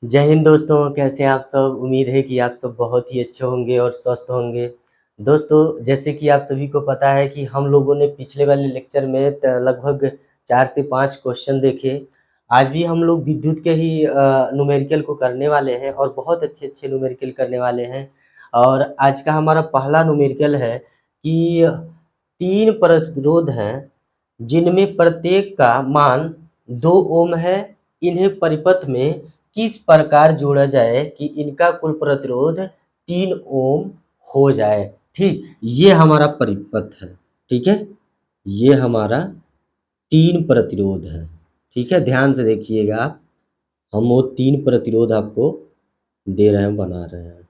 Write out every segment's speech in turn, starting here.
जय हिंद दोस्तों, कैसे हैं आप सब। उम्मीद है कि आप सब बहुत ही अच्छे होंगे और स्वस्थ होंगे। दोस्तों, जैसे कि आप सभी को पता है कि हम लोगों ने पिछले वाले लेक्चर में लगभग 4 से 5 क्वेश्चन देखे। आज भी हम लोग विद्युत के ही न्यूमेरिकल को करने वाले हैं और बहुत अच्छे-अच्छे न्यूमेरिकल करने वाले हैं। और आज का हमारा पहला न्यूमेरिकल है कि 3 प्रतिरोध हैं, जिनमें प्रत्येक का मान 2 ओम है। इन्हें परिपथ में किस प्रकार जोड़ा जाए कि इनका कुल प्रतिरोध 3 ओम हो जाए। ठीक, ये हमारा परिपथ है। ठीक है, ये हमारा 3 प्रतिरोध है। ठीक है, ध्यान से देखिएगा आप। हम वो 3 प्रतिरोध आपको दे रहे हैं, बना रहे हैं।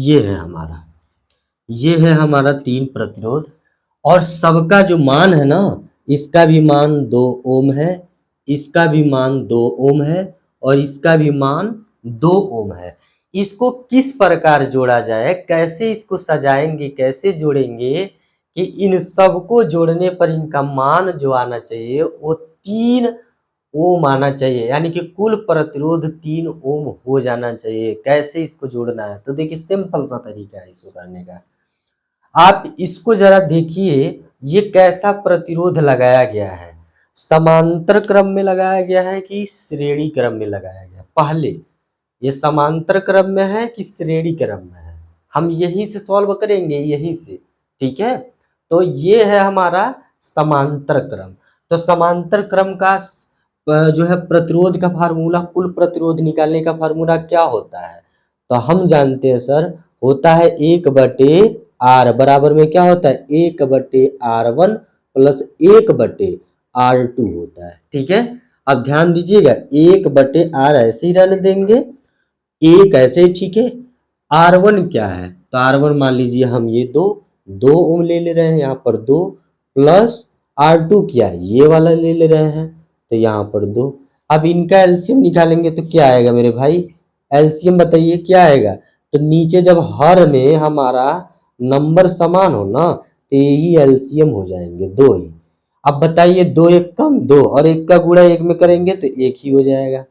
ये है हमारा 3 प्रतिरोध और सबका जो मान है ना, इसका भी मान 2 ओम है, इसका भी मान 2 ओम है और इसका भी मान 2 ओम है। इसको किस प्रकार जोड़ा जाए, कैसे इसको सजाएंगे, कैसे जोड़ेंगे कि इन सबको जोड़ने पर इनका मान जो आना चाहिए वो 3 ओम आना चाहिए, यानी कि कुल प्रतिरोध 3 ओम हो जाना चाहिए। कैसे इसको जोड़ना है, तो देखिए सिंपल सा तरीका है इसको करने का। आप इसको जरा देखिए, ये कैसा प्रतिरोध लगाया गया है। समांतर क्रम में लगाया गया है कि श्रेणी क्रम में लगाया गया। पहले ये समांतर क्रम में है कि श्रेणी क्रम में है, हम यहीं से सॉल्व करेंगे, यहीं से। ठीक है, तो ये है हमारा समांतर क्रम। तो समांतर क्रम का जो है प्रतिरोध का फार्मूला, कुल प्रतिरोध निकालने का फार्मूला क्या होता है, तो हम जानते हैं सर, होता है 1/r बराबर में क्या होता है, 1/r1 प्लस 1/r2 होता है। ठीक है, अब ध्यान दीजिएगा, 1/r ऐसे ही रहने देंगे, एक ऐसे ही। ठीक है, R1 क्या है, तो R1 मान लीजिए हम ये दो ओम ले रहे हैं, यहाँ पर 2 प्लस R2 क्या है, ये वाला ले रहे हैं, तो यहाँ पर 2। अब इनका एलसीएम निकालेंगे तो क्या आएगा मेरे भाई, एलसीएम बताइए क्या आएगा। तो नीचे जब हर में हमारा नंबर समान हो ना, तो यही एलसीएम हो जाएंगे, 2 ही। अब बताइए, 2 एक कम 2 और एक का गुणा एक में करेंगे तो एक ही हो जाएगा।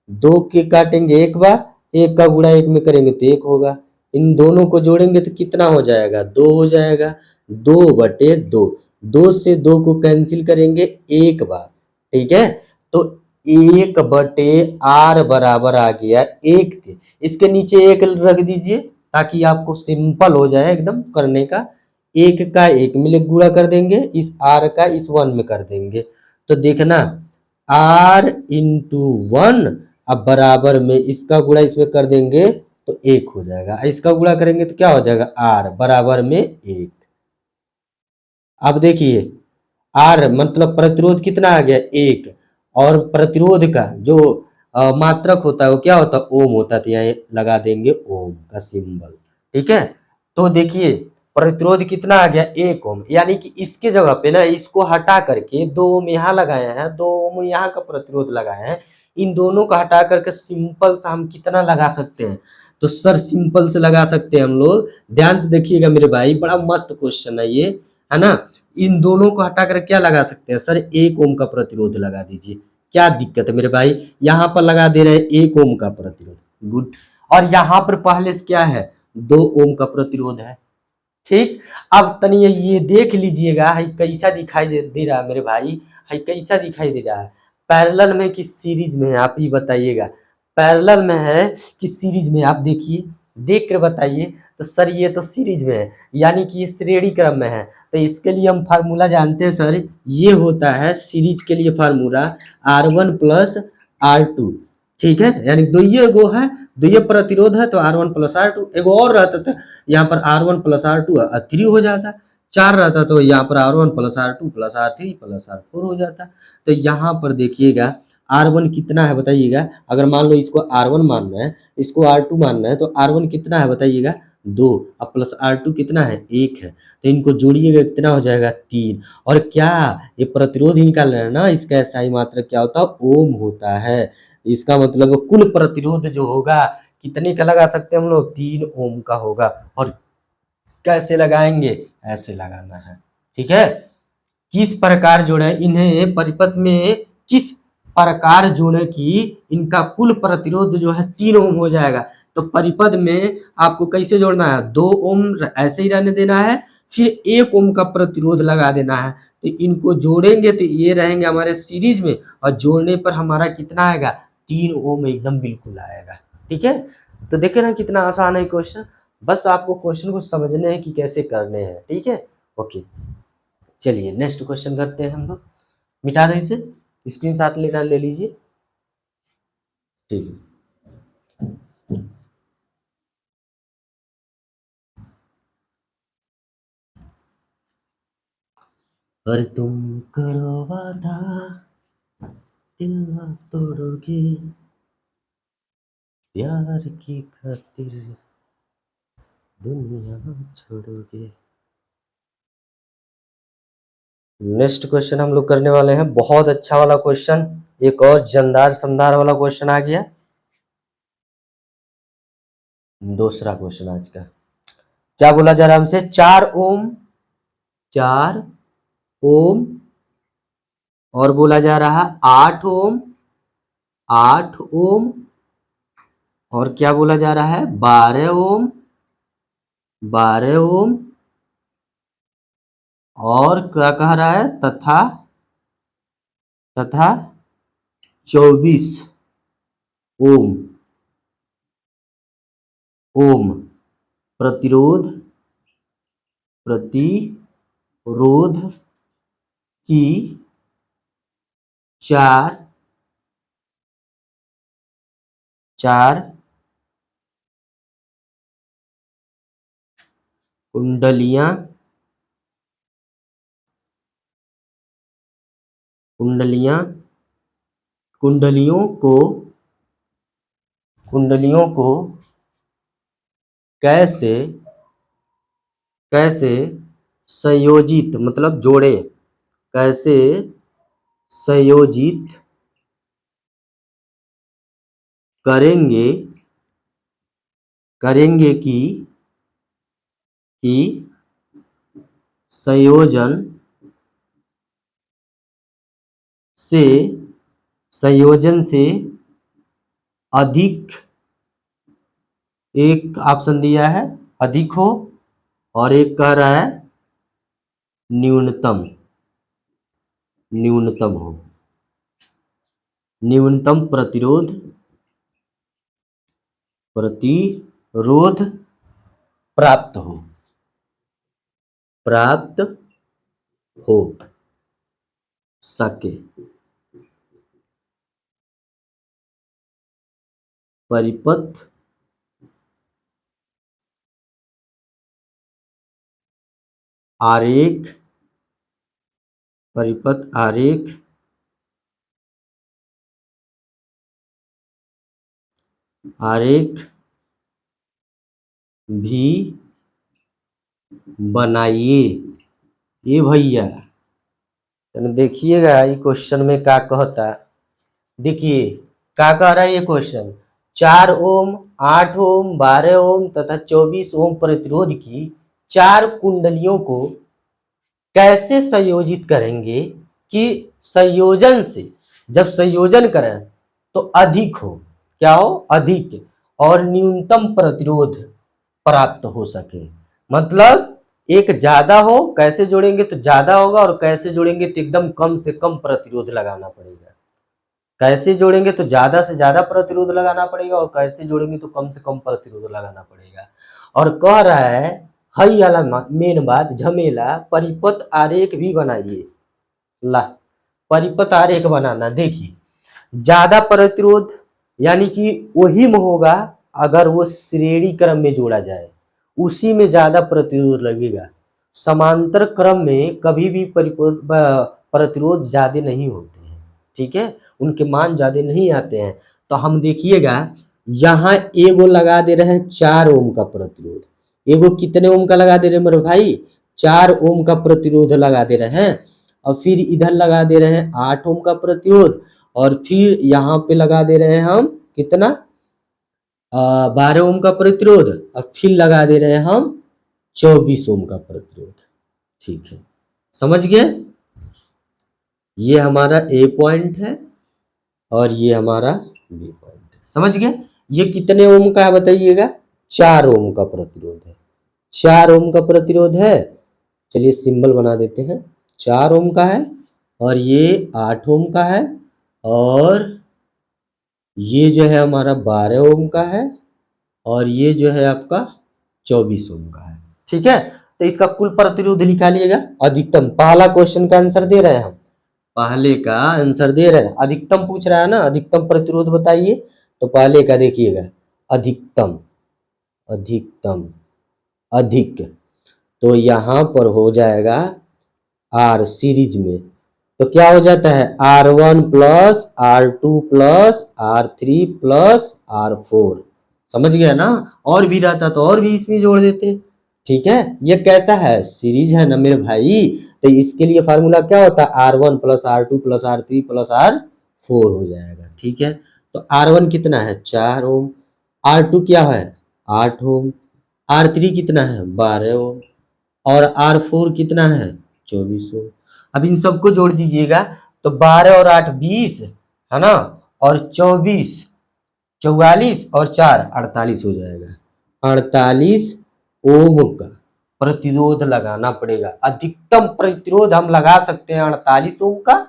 2 के काटेंगे एक बार, एक का गुणा एक में करेंगे तो एक होगा। इन दोनों को जोड़ेंगे तो कितना हो जाएगा, 2 हो जाएगा। 2/2, 2 से 2 को कैंसिल करेंगे एक बार। ठीक है, तो 1/r बराबर आ गया 1 के। इसके नीचे 1 रख दीजिए ताकि आपको सिंपल हो जाए एकदम करने का। 1 का 1 में गुणा कर देंगे, इस r का इस 1 में कर देंगे, तो देखना r इंटू 1, अब बराबर में इसका गुणा इसमें कर देंगे तो 1 हो जाएगा, इसका गुणा करेंगे तो क्या हो जाएगा, r बराबर में 1। अब देखिए, R मतलब प्रतिरोध कितना आ गया, 1, और प्रतिरोध का जो मात्रक होता है वो क्या होता है, ओम होता है, तो यहाँ लगा देंगे ओम का सिंबल। ठीक है, तो देखिए प्रतिरोध कितना आ गया, 1 ओम, यानी कि इसके जगह पे ना इसको हटा करके 2 ओम यहाँ लगाए हैं, 2 ओम यहाँ का प्रतिरोध लगाए हैं। इन दोनों को हटा करके सिंपल सा हम कितना लगा सकते हैं, तो सर सिंपल से लगा सकते हैं हम लोग। ध्यान से देखिएगा मेरे भाई, बड़ा मस्त क्वेश्चन है ये, है ना। इन दोनों को हटाकर क्या लगा सकते हैं सर, 1 ओम का प्रतिरोध लगा दीजिए। क्या दिक्कत है मेरे भाई, यहाँ पर लगा दे रहे हैं 1 ओम का प्रतिरोध, गुड। और यहाँ पर पहले से क्या है, 2 ओम का प्रतिरोध है। ठीक, अब तनिए ये देख लीजिएगा, है कैसा दिखाई दे रहा है मेरे भाई, है कैसा दिखाई दे रहा है, पैरेलल में कि सीरीज में है, आप ही बताइएगा। पैरेलल में है कि सीरीज में, आप देखिए, देख कर बताइए। तो सर ये तो सीरीज में है, यानी कि ये श्रेणी क्रम में है, तो इसके लिए हम फार्मूला जानते हैं सर, ये होता है सीरीज के लिए फार्मूला R1 प्लस R2। ठीक है, यानी दो ये गो है, दो ये प्रतिरोध है तो R1 प्लस R2, एगो और रहता था यहाँ पर R1 प्लस R2 3 हो जाता, 4 रहता तो यहाँ पर R1 plus R2 plus R3 plus R4 हो जाता। तो यहाँ पर देखिएगा R1 कितना है बताइएगा, अगर मान लो इसको R1 मानना है, इसको R2 मानना है, तो R1 कितना है बताइएगा, 2, अब प्लस R2 कितना है, 1 है, तो इनको जोड़िएगा कितना हो जाएगा, 3। और क्या, ये प्रतिरोध ही निकाल रहे हैं ना, इसका एसआई मात्रक क्या होता है, ओम होता है। इसका मतलब कुल प्रतिरोध जो होगा कितने का लगा सकते हैं हम लोग, 3 ओम का होगा। और कैसे लगाएंगे, ऐसे लगाना है, ठीक है। किस प्रकार जोड़े इन्हें परिपथ में, किस प्रकार जोड़े कि इनका कुल प्रतिरोध जो है 3 ओम हो जाएगा। तो परिपथ में आपको कैसे जोड़ना है, 2 ओम ऐसे ही रहने देना है, फिर 1 ओम का प्रतिरोध लगा देना है। तो इनको जोड़ेंगे तो ये रहेंगे हमारे सीरीज में, और जोड़ने पर हमारा कितना आएगा, 3 ओम एकदम बिल्कुल आएगा, ठीक है। तो देखे ना कितना आसान है क्वेश्चन, बस आपको क्वेश्चन को समझने हैं कि कैसे करने हैं, ठीक है। ओके, चलिए नेक्स्ट क्वेश्चन करते हैं हम लोग। मिटा दें इसे, स्क्रीनशॉट लेना ले लीजिए, ठीक है। अरे तुम करो वादा, दिल ना तोड़ोगे, प्यार की खातिर दुनिया छोड़ोगे। नेक्स्ट क्वेश्चन हम लोग करने वाले हैं, बहुत अच्छा वाला क्वेश्चन, एक और जानदार समदार वाला क्वेश्चन आ गया। दूसरा क्वेश्चन आज का क्या बोला जा रहा है हमसे, 4 ओम, 4 ओम, और बोला जा रहा है 8 ओम, 8 ओम, और क्या बोला जा रहा है, 12 ओम, 12 ओम, और क्या कह रहा है, तथा तथा 24 ओम, ओम प्रतिरोध, प्रतिरोध की 4 कुंडलियां, कुंडलियां, कुंडलियों को कैसे कैसे संयोजित, मतलब जोड़े, कैसे संयोजित करेंगे, करेंगे कि संयोजन से, संयोजन से अधिक, एक ऑप्शन दिया है अधिक हो, और एक कह रहा है न्यूनतम, न्यूनतम हो, न्यूनतम प्रतिरोध, प्रतिरोध प्राप्त हो, प्राप्त हो सके। परिपथ आरेख, परिपथ आरेख आरेख भी बनाइए। ये भैया देखिएगा ये क्वेश्चन में क्या कहता, देखिए क्या कह रहा है ये क्वेश्चन, 4 ओम, 8 ओम, 12 ओम तथा 24 ओम प्रतिरोध की 4 कुंडलियों को कैसे संयोजित करेंगे कि संयोजन से, जब संयोजन करें तो अधिक हो, क्या हो, अधिक, और न्यूनतम प्रतिरोध प्राप्त हो सके। मतलब एक ज्यादा हो, कैसे जोड़ेंगे तो ज्यादा होगा, और कैसे जोड़ेंगे तो एकदम कम से कम प्रतिरोध लगाना पड़ेगा। कैसे जोड़ेंगे तो ज्यादा से ज्यादा प्रतिरोध लगाना पड़ेगा, और कैसे जोड़ेंगे तो कम से कम प्रतिरोध लगाना पड़ेगा। और कह रहा है हई वाला मेन बात, झमेला, परिपथ आरेख भी बनाइए। ला, परिपथ आरेख बनाना, देखिए ज्यादा प्रतिरोध यानी कि वही में होगा अगर वो श्रेणी क्रम में जोड़ा जाए, उसी में ज्यादा प्रतिरोध लगेगा। समांतर क्रम में कभी भी प्रतिरोध ज्यादा नहीं होते हैं, ठीक है, उनके मान ज्यादा नहीं आते हैं। तो हम देखिएगा यहाँ एगो लगा दे रहे हैं 4 ओम का प्रतिरोध, एगो कितने ओम का लगा दे रहे हैं मेरे भाई, 4 ओम का प्रतिरोध लगा दे रहे हैं। और फिर इधर लगा दे रहे हैं 8 ओम का प्रतिरोध, और फिर यहाँ पे लगा दे रहे हैं हम कितना, 12 ओम का प्रतिरोध, अब फिर लगा दे रहे हैं हम 24 ओम का प्रतिरोध। ठीक है, समझ गए? ये हमारा ए पॉइंट है और ये हमारा बी पॉइंट है, समझ गए? ये कितने ओम का है बताइएगा? 4 ओम का प्रतिरोध है। 4 ओम का प्रतिरोध है। चलिए सिंबल बना देते हैं। 4 ओम का है और ये 8 ओम का है और ये जो है हमारा 12 ओम का है और ये जो है आपका 24 ओम का है। ठीक है, तो इसका कुल प्रतिरोध निकालिएगा अधिकतम। पहला क्वेश्चन का आंसर दे रहे हैं हम, पहले का आंसर दे रहे हैं। अधिकतम पूछ रहा है ना, अधिकतम प्रतिरोध बताइए। तो पहले का देखिएगा, अधिकतम, अधिकतम, अधिक, तो यहाँ पर हो जाएगा आर सीरीज में, तो क्या हो जाता है R1 plus R2 plus R3 plus R4। समझ गया ना? और भी रहता तो और भी इसमें जोड़ देते। ठीक है, ये कैसा है? सीरीज है ना मेरे भाई, तो इसके लिए फार्मूला क्या होता है? R1 plus R2 plus R3 plus R4 हो जाएगा। ठीक है, तो R1 कितना है? 4 ओम, R2 क्या है? 8 ओम, R3 कितना है? 12 ओम और R4 कितना है? 24 ओम। अब इन सबको जोड़ दीजिएगा तो 12 और 8 20 है ना, और 24 44 और 4 48 हो जाएगा। 48 ओम का प्रतिरोध लगाना पड़ेगा। अधिकतम प्रतिरोध हम लगा सकते हैं 48 ओम का,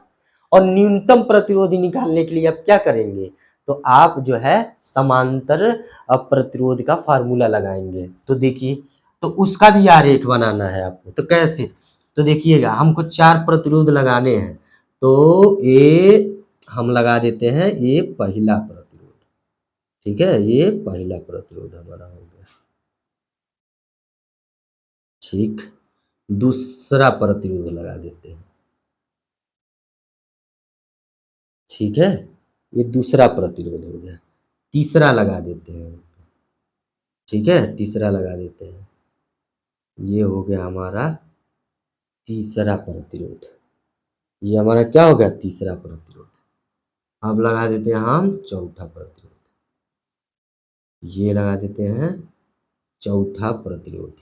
और न्यूनतम प्रतिरोध निकालने के लिए आप क्या करेंगे? तो आप जो है समांतर प्रतिरोध का फार्मूला लगाएंगे। तो देखिए, तो उसका भी आरेख बनाना है आपको। तो कैसे? तो देखिएगा, हमको 4 प्रतिरोध लगाने हैं, तो ये हम लगा देते हैं, ये पहला प्रतिरोध। ठीक है, ये पहला प्रतिरोध हमारा हो गया। ठीक, दूसरा प्रतिरोध लगा देते हैं। ठीक है, ये दूसरा प्रतिरोध हो गया। तीसरा लगा देते हैं। ठीक है, तीसरा लगा देते हैं। ये हो गया हमारा तीसरा प्रतिरोध। ये हमारा क्या हो गया? तीसरा प्रतिरोध। अब लगा देते हैं हम चौथा प्रतिरोध। ये लगा देते हैं चौथा प्रतिरोध।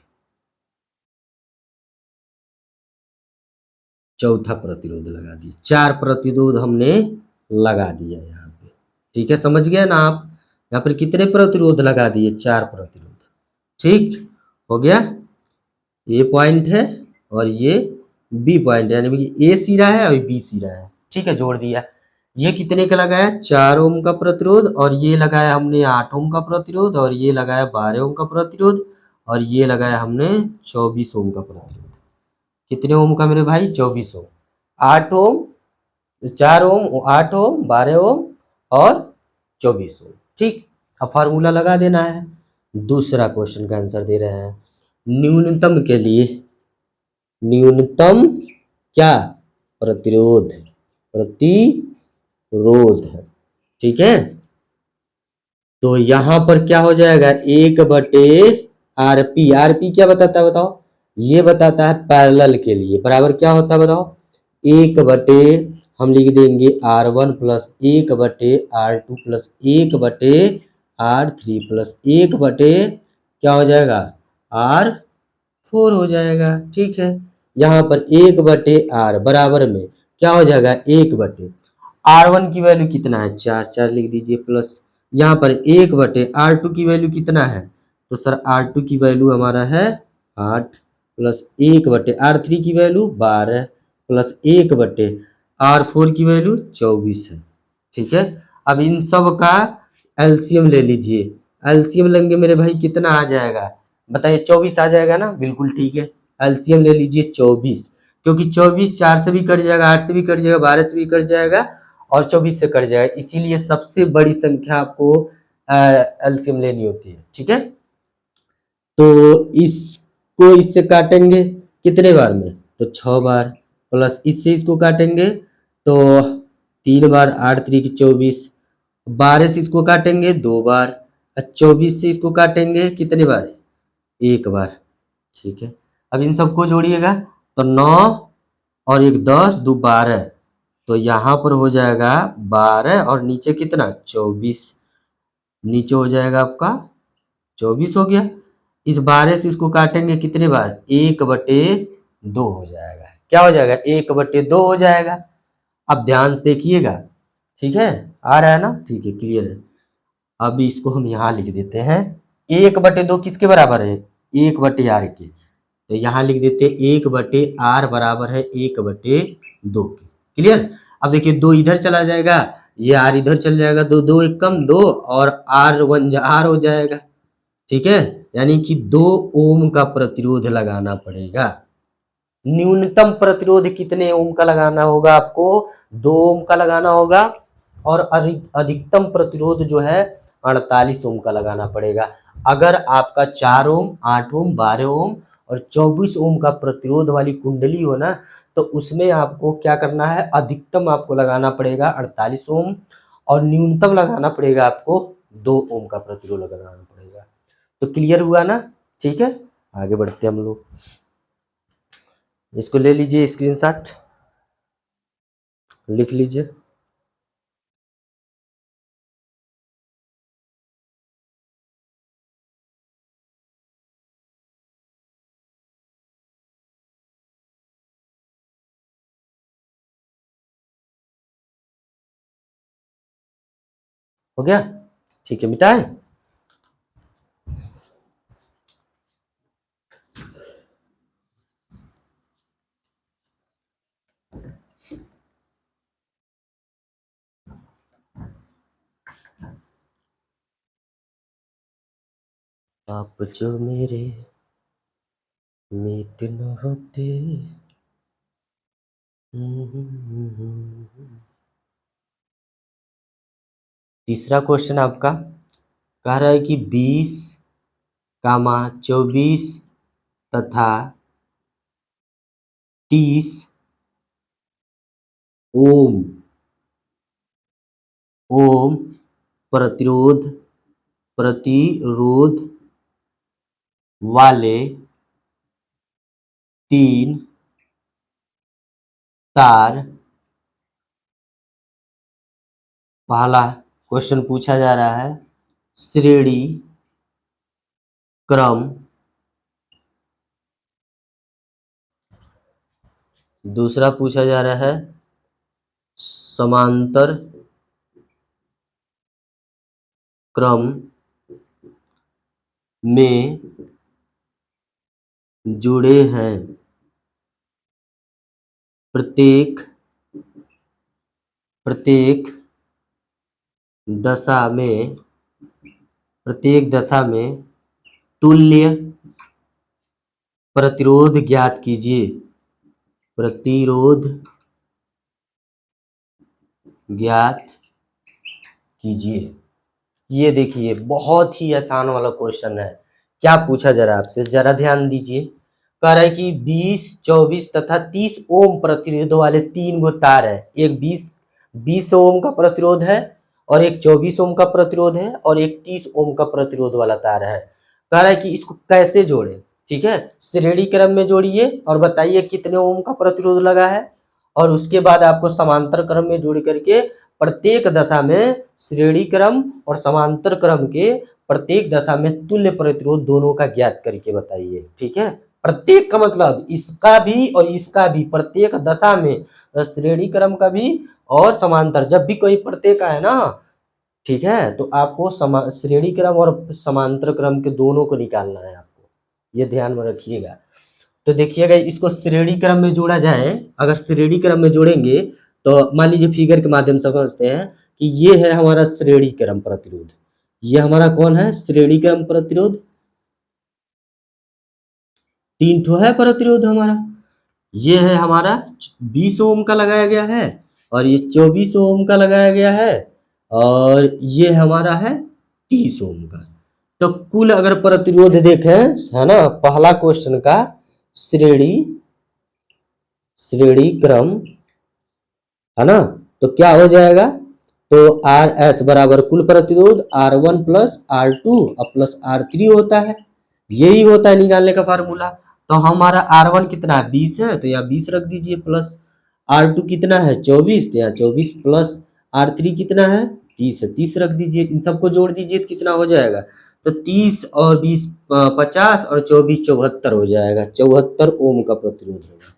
चौथा प्रतिरोध लगा दिए। 4 प्रतिरोध हमने लगा दिया यहाँ पे। ठीक है, समझ गए ना आप? यहाँ पर कितने प्रतिरोध लगा दिए? 4 प्रतिरोध। ठीक हो गया। ए पॉइंट है और ये बी पॉइंट है, यानी कि ए सिरा है और बी सिरा है। ठीक है, जोड़ दिया। ये कितने का लगाया? 4 ओम का प्रतिरोध, और ये लगाया हमने 8 ओम का प्रतिरोध, और ये लगाया 12 ओम का प्रतिरोध, और ये लगाया हमने 24 ओम का प्रतिरोध। कितने ओम का मेरे भाई? 24 ओम। 8 ओम, 4 ओम, 8 ओम, 12 ओम और 24 ओम। ठीक, अब फार्मूला लगा देना है। दूसरा क्वेश्चन का आंसर दे रहे हैं, न्यूनतम के लिए, न्यूनतम क्या? प्रतिरोध, प्रतिरोध। ठीक है, तो यहां पर क्या हो जाएगा? 1/RP। आरपी क्या बताता है बताओ? ये बताता है पैरेलल के लिए बराबर क्या होता है बताओ? 1/, हम लिख देंगे R1 plus 1/R2 plus 1/R3 plus 1/, क्या हो जाएगा? R4 हो जाएगा। ठीक है, यहाँ पर 1/R बराबर में क्या हो जाएगा? 1/, R1 की वैल्यू कितना है? 4, 4 लिख दीजिए प्लस, यहाँ पर 1/R2 की वैल्यू कितना है? तो सर R2 की वैल्यू हमारा है 8 प्लस 1/R3 की वैल्यू 12 प्लस 1/R4 की वैल्यू 24 है। ठीक है, अब इन सब का एलसीएम ले लीजिए। एलसीएम लेंगे मेरे भाई, कितना आ जाएगा बताइए? 24 आ जाएगा ना? बिल्कुल ठीक है, एलसीएम ले लीजिए 24, क्योंकि 24 4 से भी कट जाएगा, 8 से भी कट जाएगा, 12 से भी कट जाएगा और 24 से कट जाएगा, इसीलिए सबसे बड़ी संख्या आपको एलसीएम लेनी होती है। ठीक है, तो इसको इससे काटेंगे कितने बार में? तो 6 बार, प्लस इससे इसको काटेंगे तो 3 बार, 8 3 24, 12 से इसको काटेंगे 2 बार, 24 से इसको काटेंगे कितने बार? 1 बार। ठीक है, अब इन सबको जोड़िएगा तो 9 और 1 10 2 12, तो यहाँ पर हो जाएगा 12 और नीचे कितना? 24। नीचे हो जाएगा आपका 24 हो गया। इस 12 से इसको काटेंगे कितने बार, 1/2 हो जाएगा। क्या हो जाएगा, 1/2 हो जाएगा। अब ध्यान से देखिएगा, ठीक है, आ रहा है ना, ठीक है, क्लियर है। अब इसको हम यहाँ लिख देते हैं, 1/2 किसके बराबर है, 1/r के। तो यहाँ लिख देते हैं 1/r बराबर है 1/2 के। क्लियर। अब देखिए 2 इधर चला जाएगा, ये r इधर चल जाएगा, 2 2 1 कम 2 और r हो जाएगा। ठीक है, यानी कि 2 ओम का प्रतिरोध लगाना पड़ेगा। न्यूनतम प्रतिरोध कितने ओम का लगाना होगा आपको, 2 ओम का लगाना होगा। और अधिकतम प्रतिरोध जो है 48 ओम का लगाना पड़ेगा। अगर आपका 4 ओम, 8 ओम, 12 ओम और 24 ओम का प्रतिरोध वाली कुंडली हो ना, तो उसमें आपको क्या करना है, अधिकतम आपको लगाना पड़ेगा 48 ओम और न्यूनतम लगाना पड़ेगा आपको 2 ओम का प्रतिरोध लगाना पड़ेगा। तो क्लियर हुआ ना, ठीक है, आगे बढ़ते हैं हम लोग। इसको ले लीजिए स्क्रीनशॉट, लिख लीजिए। हो गया, ठीक है, मिटाए। आप जो मेरे मीत न होते। तीसरा क्वेश्चन आपका कह रहा है कि 20, 24 तथा 30 ओम ओम प्रतिरोध वाले 3 तार। पहला क्वेश्चन पूछा जा रहा है श्रेणी क्रम, दूसरा पूछा जा रहा है समांतर क्रम में जुड़े हैं। प्रत्येक दशा में तुल्य प्रतिरोध ज्ञात कीजिए। प्रतिरोध ज्ञात कीजिए। ये देखिए बहुत ही आसान वाला क्वेश्चन है। क्या पूछा जा रहा है आपसे, जरा ध्यान दीजिए। कह रहा है कि 20, 24 तथा 30 ओम प्रतिरोध वाले 3 गो तार है। एक 20 ओम का प्रतिरोध है और एक 24 ओम का प्रतिरोध है और एक 30 ओम का प्रतिरोध वाला तार है। कह रहा है कि इसको कैसे जोड़े। ठीक है, श्रेणी क्रम में जोड़िए और बताइए कितने ओम का प्रतिरोध लगा है, और उसके बाद आपको समांतर क्रम में जोड़ करके प्रत्येक दशा में श्रेणी क्रम और समांतर क्रम के प्रत्येक दशा में तुल्य प्रतिरोध दोनों का ज्ञात करके बताइए। ठीक है, प्रत्येक का मतलब इसका भी और इसका भी, प्रत्येक दशा में श्रेणी क्रम का भी और समांतर, जब भी कोई प्रत्येक आए ना, ठीक है, तो आपको श्रेणी क्रम और समांतर क्रम के दोनों को निकालना है आपको, ये ध्यान में रखिएगा। तो देखिएगा इसको श्रेणी क्रम में जोड़ा जाए, अगर श्रेणी क्रम में जोड़ेंगे तो मान लीजिए फिगर के माध्यम से समझते हैं कि ये है हमारा श्रेणी क्रम प्रतिरोध, ये हमारा कौन है, श्रेणी क्रम प्रतिरोध। 3 ठो है प्रतिरोध हमारा। ये है हमारा 20 ओम का लगाया गया है और ये 24 ओम का लगाया गया है और ये हमारा है 30 ओम का। तो कुल अगर प्रतिरोध देखें, है ना, पहला क्वेश्चन का श्रेणी क्रम, है ना, तो क्या हो जाएगा, तो आर एस बराबर कुल प्रतिरोध R1 प्लस R2 और प्लस R3 होता है। यही होता है निकालने का फार्मूला। तो हमारा R1 कितना है, 20 है, तो यहाँ 20 रख दीजिए, प्लस R2 कितना है 24, तो यहाँ 24 प्लस R3 कितना है 30 है, 30 रख दीजिए, इन सबको जोड़ दीजिए तो कितना हो जाएगा, तो 30 और 20 50 और 24 74 हो जाएगा, 74 ओम का प्रतिरोध होगा।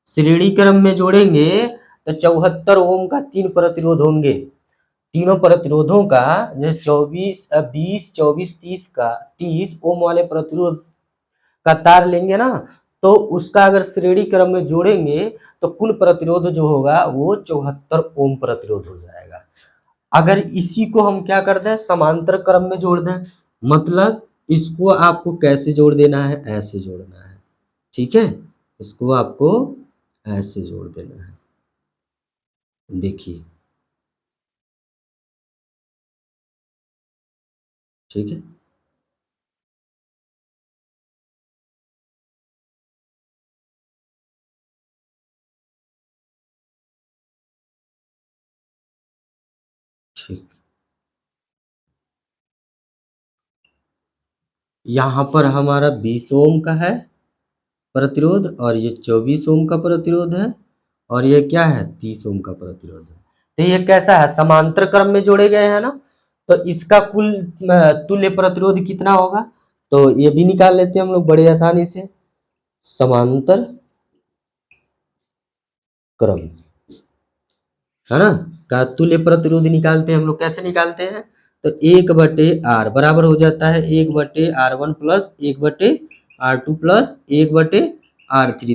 श्रेणी क्रम में जोड़ेंगे तो 74 ओम का 3 प्रतिरोध होंगे। तीनों प्रतिरोधों का जैसे 24 20 24 30 का 30 ओम वाले प्रतिरोध का तार लेंगे ना, तो उसका अगर श्रेणी क्रम में जोड़ेंगे तो कुल प्रतिरोध जो होगा वो 74 ओम प्रतिरोध हो जाएगा। अगर इसी को हम क्या कर दें, समांतर क्रम में जोड़ दें, मतलब इसको आपको कैसे जोड़ देना है, ऐसे जोड़ना है, ठीक है, इसको आपको ऐसे जोड़ देना है, देखिए, ठीक है। ठीक, यहाँ पर हमारा 20 ओम का है प्रतिरोध और ये 24 ओम का प्रतिरोध है और ये क्या है, 30 ओम का प्रतिरोध है। तो ये कैसा है, समांतर क्रम में जोड़े गए हैं ना, तो इसका कुल तुल्य प्रतिरोध कितना होगा, तो ये भी निकाल लेते हैं हम लोग बड़े आसानी से। समांतर क्रम है ना, का तुल्य प्रतिरोध निकालते हैं हम लोग, कैसे निकालते हैं, तो 1/r बराबर हो जाता है 1/r1 plus 1/r2 plus 1/r3,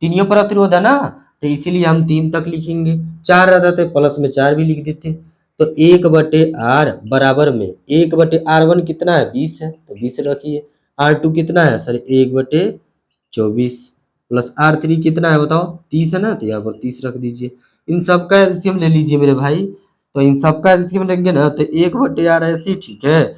तीनियों प्रतिरोध है ना, तो इसीलिए हम 3 तक लिखेंगे, 4 रहता तो प्लस में 4 भी लिख देते। तो 1/r बराबर में 1/r1 कितना है, 20 है, तो 20 रखिए, r2 कितना है सर 1/24 प्लस r3 कितना है बताओ, 30 है ना, तो यहाँ पर 30 रख दीजिए। इन सब का एलसीएम ले लीजिए मेरे भाई, तो इन सब का एलसीएम लेंगे ना तो 1/r ऐसे ही ठीक है,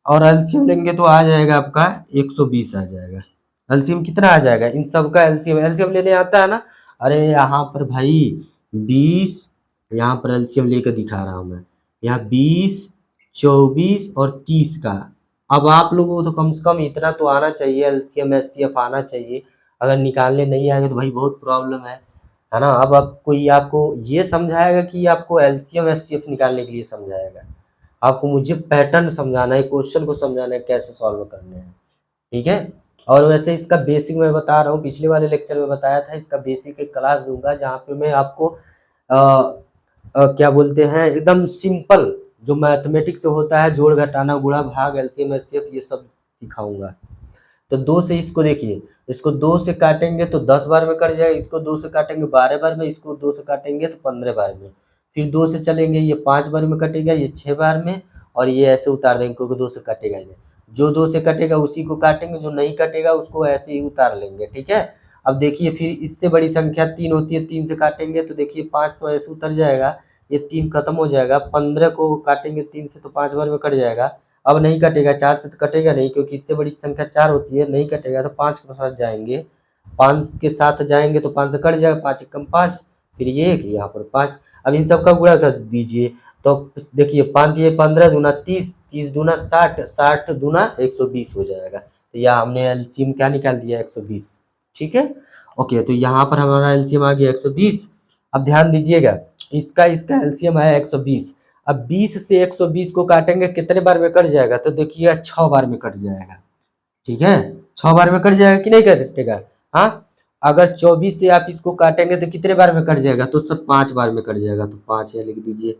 और एलसीएम लेंगे तो आ जाएगा आपका 120 आ जाएगा। एलसीएम कितना आ जाएगा, इन सब का एलसीएम लेने आता है ना, अरे यहाँ पर भाई 20, यहाँ पर एलसीएम लेकर दिखा रहा हूँ मैं, यहाँ 20 24 और 30 का। अब आप लोगों को तो कम से कम इतना तो आना चाहिए, एलसीएम एचसीएफ आना चाहिए, अगर निकालने नहीं आएंगे तो भाई बहुत प्रॉब्लम है ना। अब आप कोई आपको ये समझाएगा कि आपको एलसीएम एचसीएफ निकालने के लिए समझाएगा, आपको मुझे पैटर्न समझाना है, क्वेश्चन को समझाना है कैसे सॉल्व करने हैं, ठीक है। और वैसे इसका बेसिक मैं बता रहा हूँ, पिछले वाले लेक्चर में बताया था, इसका बेसिक एक क्लास दूंगा जहाँ पे मैं आपको क्या बोलते हैं एकदम सिंपल जो मैथमेटिक्स से होता है, जोड़ घटाना गुणा भाग एलसीएम एचसीएफ ये सब सिखाऊंगा। तो 2 से इसको देखिए, इसको 2 से काटेंगे तो 10 बार में कट जाएगा, इसको 2 से काटेंगे 12 बार में, इसको 2 से काटेंगे तो 15 बार में, फिर 2 से चलेंगे ये 5 बार में कटेगा, ये 6 बार में, और ये ऐसे उतार देंगे क्योंकि 2 से कटेगा ये, जो 2 से कटेगा उसी को काटेंगे, जो नहीं कटेगा उसको ऐसे ही उतार लेंगे, ठीक है। अब देखिए फिर इससे बड़ी संख्या 3 होती है, 3 से काटेंगे तो देखिए 5 तो ऐसे उतर जाएगा, ये 3 खत्म हो जाएगा, 15 को काटेंगे 3 से तो 5 बार में कट जाएगा। अब नहीं कटेगा, 4 से तो कटेगा नहीं क्योंकि इससे बड़ी संख्या 4 होती है, नहीं कटेगा तो 5 के साथ जाएंगे, 5 के साथ जाएंगे तो 5 से कट जाएगा, 5 एकम 5, फिर ये एक यहाँ पर 5। अब इन सब का गुणा कर दीजिए, तो देखिए 5 ये 15 दूना 30, 30 दूना 60, 60 दूना 120 हो जाएगा, तो यह हमने एलसीएम क्या निकाल दिया 120, ठीक है। ओके, तो यहाँ पर हमारा एलसीएम आ गया 120। अब ध्यान दीजिएगा, इसका इसका एलसीएम है 120, अब 20 से 120 को काटेंगे कितने बार में कट जाएगा, तो देखिए 6 बार में कट जाएगा, ठीक है, 6 बार में कट जाएगा कि नहीं कटेगा, हाँ। अगर 24 से आप इसको काटेंगे तो कितने बार में कट जाएगा, तो सब 5 बार में कट जाएगा, तो 5 है लिख दीजिए।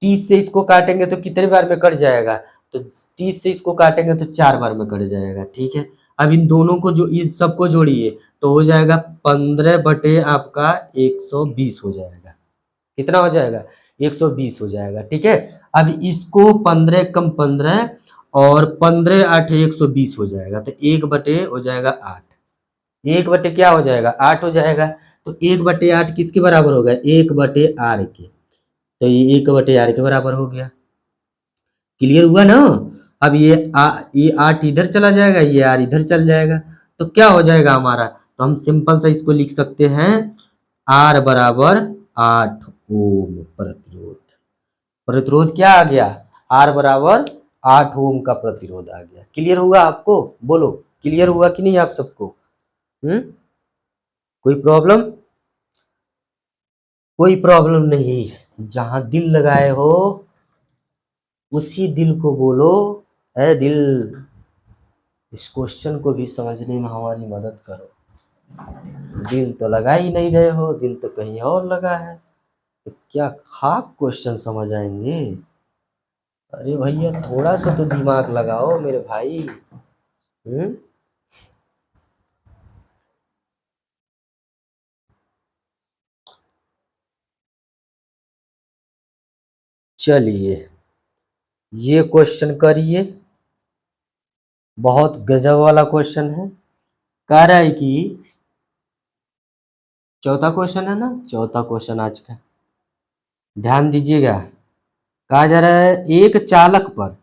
30 से इसको काटेंगे तो कितने बार में कट जाएगा, तो 30 से इसको काटेंगे तो 4 बार में कट जाएगा, ठीक है। अब इन दोनों को जो इन सबको जोड़िए तो हो जाएगा 15 बटे आपका 120 हो जाएगा, कितना हो जाएगा 120 हो जाएगा, ठीक है। अब इसको 15 कम 15 और 15 8 120 हो जाएगा, तो 1/8 हो जाएगा 8, 1/8 क्या हो जाएगा 8 हो जाएगा, तो 1/8 किसके बराबर होगा 1/r के, तो ये 1/r के बराबर हो गया, क्लियर हुआ ना। अब ये 8 इधर चला जाएगा, ये r इधर चल जाएगा, तो क्या हो जाएगा हमारा, तो हम सिंपल सा इसको लिख सकते हैं r बराबर 8 ओम प्रतिरोध, प्रतिरोध क्या आ गया, R बराबर 8 ओम का प्रतिरोध आ गया। क्लियर हुआ आपको, बोलो क्लियर हुआ कि नहीं आप सबको, कोई प्रॉब्लम, कोई प्रॉब्लम नहीं, जहां दिल लगाए हो उसी दिल को बोलो, है दिल। इस क्वेश्चन को भी समझने में हमारी मदद करो। दिल तो लगा ही नहीं रहे हो, दिल तो कहीं और लगा है, तो क्या खाक क्वेश्चन समझ आएंगे। अरे भैया थोड़ा सा तो दिमाग लगाओ मेरे भाई। चलिए ये क्वेश्चन करिए, बहुत गजब वाला क्वेश्चन है। कह रहा है कि चौथा क्वेश्चन है ना, चौथा क्वेश्चन आज का, ध्यान दीजिएगा। कहा जा रहा है एक चालक पर,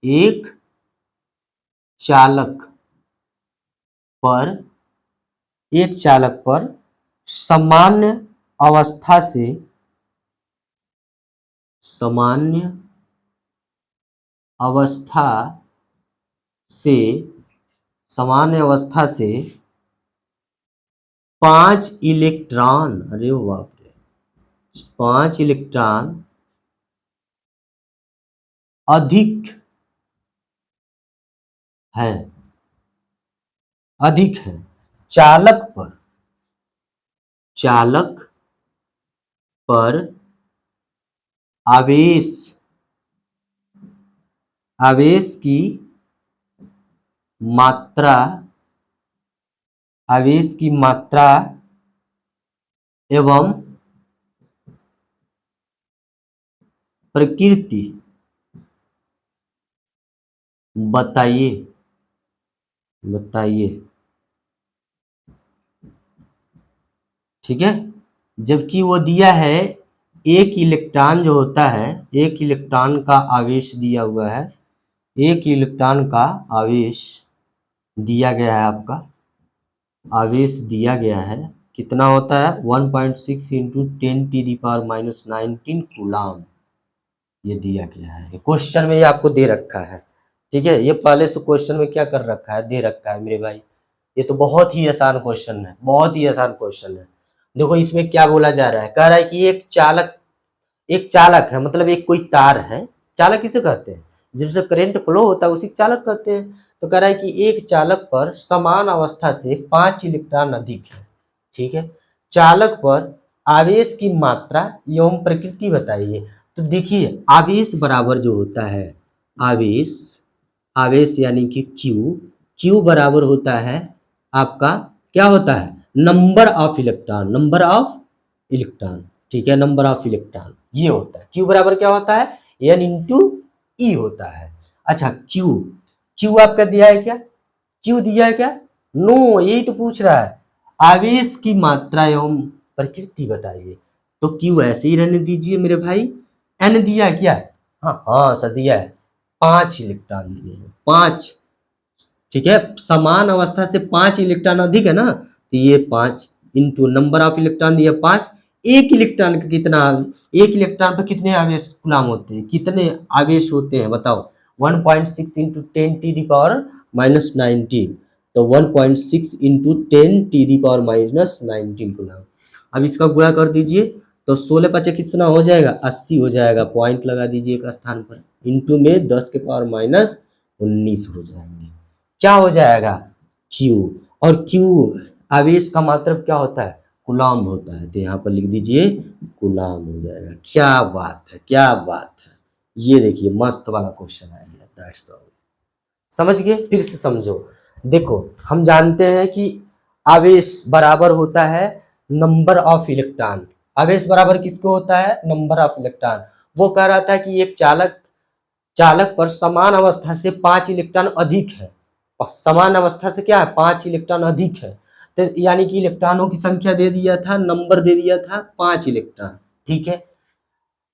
एक चालक पर, एक चालक पर सामान्य अवस्था से, सामान्य अवस्था से, सामान्य अवस्था से 5 इलेक्ट्रॉन, अरे बाप रे, 5 इलेक्ट्रॉन अधिक है, अधिक है चालक पर, चालक पर आवेश, आवेश की मात्रा, आवेश की मात्रा एवं प्रकृति बताइए, बताइए। ठीक है, जबकि वो दिया है एक इलेक्ट्रॉन जो होता है, एक इलेक्ट्रॉन का आवेश दिया हुआ है, एक इलेक्ट्रॉन का आवेश दिया गया है, आपका आवेश दिया गया है, कितना होता है 1.6 इंटू 10⁻⁻19 कूलाम, ये दिया गया है क्वेश्चन में, ये आपको दे रखा है। ठीक है, ये पहले से क्वेश्चन में क्या कर रखा है, दे रखा है मेरे भाई। ये तो बहुत ही आसान क्वेश्चन है, बहुत ही आसान क्वेश्चन है। देखो इसमें क्या बोला जा रहा है, कह रहा है कि एक चालक, एक चालक है, मतलब एक कोई तार है। चालक किसे कहते हैं, जब से करंट फ्लो होता है उसी को चालक कहते हैं। तो कह रहा है कि एक चालक पर समान अवस्था से 5 इलेक्ट्रॉन अधिक है। ठीक है, चालक पर आवेश की मात्रा एवं प्रकृति बताइए। तो देखिए आवेश बराबर जो होता है, आवेश, आवेश यानी कि Q, Q बराबर होता है आपका, क्या होता है, number of electron, number of electron. ठीक है, नंबर ऑफ इलेक्ट्रॉन ये होता है। Q बराबर क्या होता है, N इंटू ई होता है। अच्छा Q, Q आपका दिया है क्या, Q दिया है क्या, नो, यही तो पूछ रहा है, आवेश की मात्रा एवं प्रकृति बताइए। तो Q ऐसे ही रहने दीजिए मेरे भाई। N दिया है क्या, हाँ हाँ सर दिया है, 5 इलेक्ट्रॉन दिए हैं, 5। ठीक है, समान अवस्था से 5 इलेक्ट्रॉन अधिक है ना, तो ये 5 इंटू नंबर ऑफ इलेक्ट्रॉन दिया 5। एक इलेक्ट्रॉन का कितना, एक इलेक्ट्रॉन पर कितने आवेश गुलाम होते हैं, कितने आवेश होते हैं बताओ, 1.6 इंटू 10⁻⁻19, तो 1.6 इंटू 10⁻⁻19 गुलाम। अब इसका गुणा कर दीजिए, तो 16 पचे कितना हो जाएगा, 80 हो जाएगा, पॉइंट लगा दीजिए एक स्थान पर, इंटू में 10⁻⁻19 हो जाएंगे। क्या हो जाएगा, Q, और Q आवेश का मात्रक क्या होता है, गुलाम होता है, तो यहाँ पर लिख दीजिए गुलाम हो जाएगा। क्या बात है, क्या बात है, ये देखिए मस्त वाला क्वेश्चन आ गया, दैट्स ऑल। समझ गए, फिर से समझो। देखो हम जानते हैं कि आवेश बराबर होता है नंबर ऑफ इलेक्ट्रॉन, आवेश बराबर किसको होता है, नंबर ऑफ इलेक्ट्रॉन। वो कह रहा था कि एक चालक, चालक पर समान अवस्था से 5 इलेक्ट्रॉन अधिक है, समान अवस्था से क्या है, 5 इलेक्ट्रॉन अधिक है, तो यानी कि इलेक्ट्रॉनों की संख्या दे दिया था, नंबर दे दिया था 5 इलेक्ट्रॉन। ठीक है,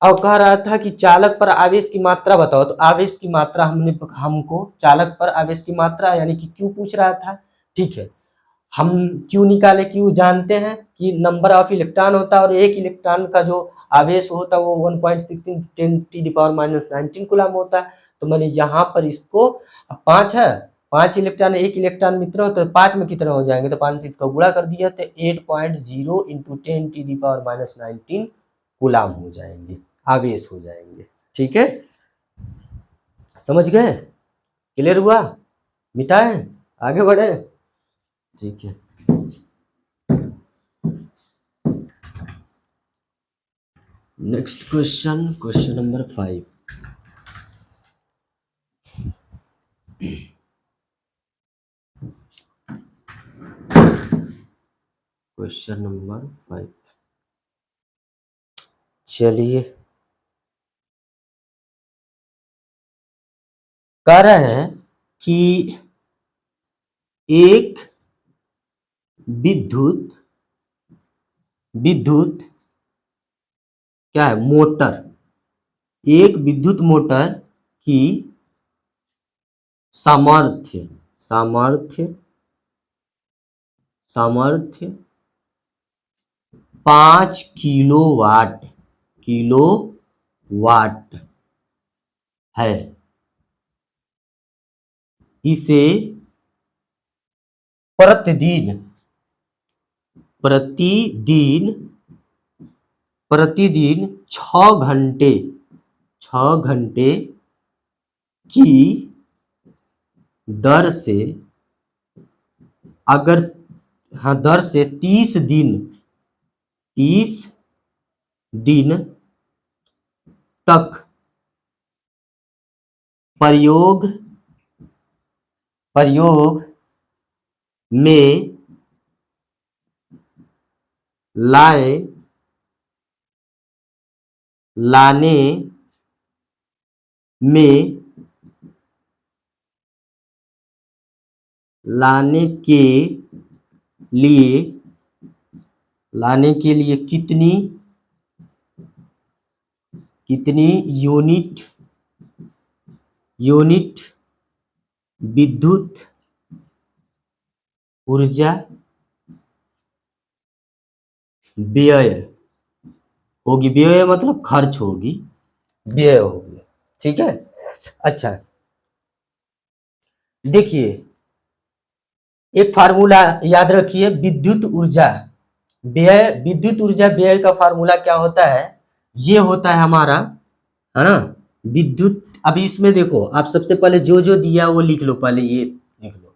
अब कह रहा था कि चालक पर आवेश की मात्रा बताओ, तो आवेश की मात्रा हमने, हमको चालक पर आवेश की मात्रा यानी कि Q पूछ रहा था। ठीक है, हम Q निकाले, Q जानते हैं कि नंबर ऑफ इलेक्ट्रॉन होता है, और एक इलेक्ट्रॉन का जो आवेश होता है वो 1.6 × 10⁻⁻19 कूलम होता है। तो मैंने यहाँ पर इसको, 5 है, 5 इलेक्ट्रॉन, एक इलेक्ट्रॉन मित्रों, तो 5 में कितने हो जाएंगे, तो 5 से इसका गुणा कर दिया, तो 8.0 × 10⁻⁻19 कूलाम हो जाएंगे, आवेश हो जाएंगे। ठीक है, समझ गए? क्लियर हुआ? मिटाए, आगे बढ़े? ठीक है। Next question, question number 5। Question number 5, चलिए। कह रहे हैं कि एक विद्युत विद्युत क्या है, मोटर, एक विद्युत मोटर की सामर्थ्य सामर्थ्य सामर्थ्य 5 किलोवाट है। इसे प्रतिदिन प्रतिदिन प्रतिदिन 6 घंटे की दर से, अगर हाँ दर से 30 दिन तक प्रयोग में लाने में लाने के लिए कितनी यूनिट विद्युत ऊर्जा व्यय होगी। व्यय मतलब खर्च होगी, व्यय होगी। ठीक है, अच्छा देखिए, एक फार्मूला याद रखिए, विद्युत ऊर्जा व्यय का फार्मूला क्या होता है, ये होता है हमारा, है ना, विद्युत। अभी इसमें देखो, आप सबसे पहले जो दिया वो लिख लो, पहले ये लिख लो,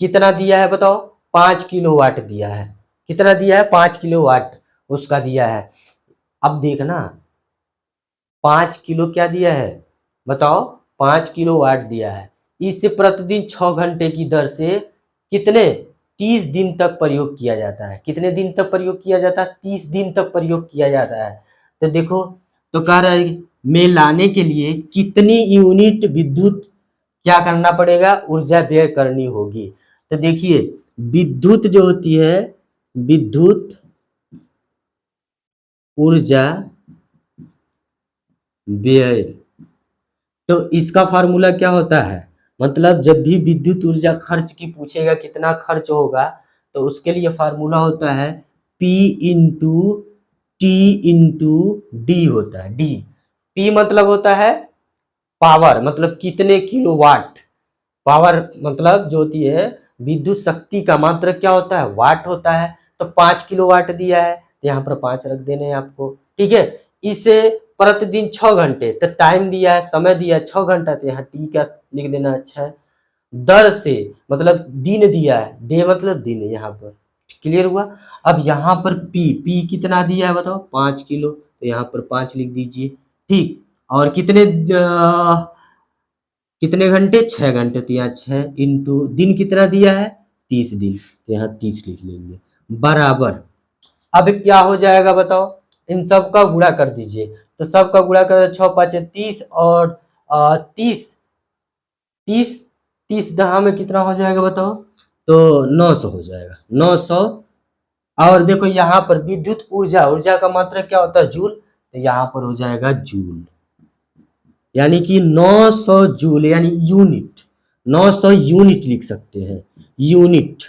कितना दिया है बताओ, 5 किलोवाट दिया है। कितना दिया है, 5 किलोवाट उसका दिया है। अब देखना, 5 किलो क्या दिया है बताओ, 5 किलो वाट दिया है। इससे प्रतिदिन 6 घंटे की दर से कितने 30 दिन तक प्रयोग किया जाता है। कितने दिन तक प्रयोग किया जाता है, 30 दिन तक प्रयोग किया जाता है। तो देखो, तो कह रहा है में लाने के लिए कितनी यूनिट विद्युत क्या करना पड़ेगा, ऊर्जा व्यय करनी होगी। तो देखिए, विद्युत जो होती है, विद्युत ऊर्जा व्यय, तो इसका फार्मूला क्या होता है, मतलब जब भी विद्युत ऊर्जा खर्च की पूछेगा कितना खर्च होगा, तो उसके लिए फार्मूला होता है P into T into D होता है। डी, P मतलब होता है पावर, मतलब कितने किलोवाट। पावर मतलब जो होती है विद्युत शक्ति का मात्रक क्या होता है, वाट होता है। तो 5 किलोवाट दिया है, तो यहाँ पर 5 रख देने हैं आपको। ठीक है, इसे प्रतिदिन 6 घंटे, तो टाइम दिया है, समय दिया है 6 घंटा, तो यहाँ टी का लिख देना अच्छा है। दर से मतलब दिन दिया है, डे मतलब दिन, यहाँ पर क्लियर हुआ। अब यहाँ पर पी कितना दिया है बताओ, 5 किलो, तो यहाँ पर 5 लिख दीजिए। ठीक, और कितने घंटे, 6 घंटे, तो यहाँ 6 इंटू दिन कितना दिया है, 30 दिन, तो यहाँ 30 लिख लेंगे, बराबर। अब क्या हो जाएगा बताओ, इन सब का गुणा कर दीजिए। तो सबका गुणा कर 6 5 30, और 30 30 दहा में कितना हो जाएगा बताओ, तो 900 हो जाएगा, 900। और देखो यहाँ पर विद्युत ऊर्जा का मात्रा क्या होता है, जूल, तो यहाँ पर हो जाएगा जूल, यानी कि 900 जूल, यानी यूनिट, 900 यूनिट लिख सकते हैं, यूनिट।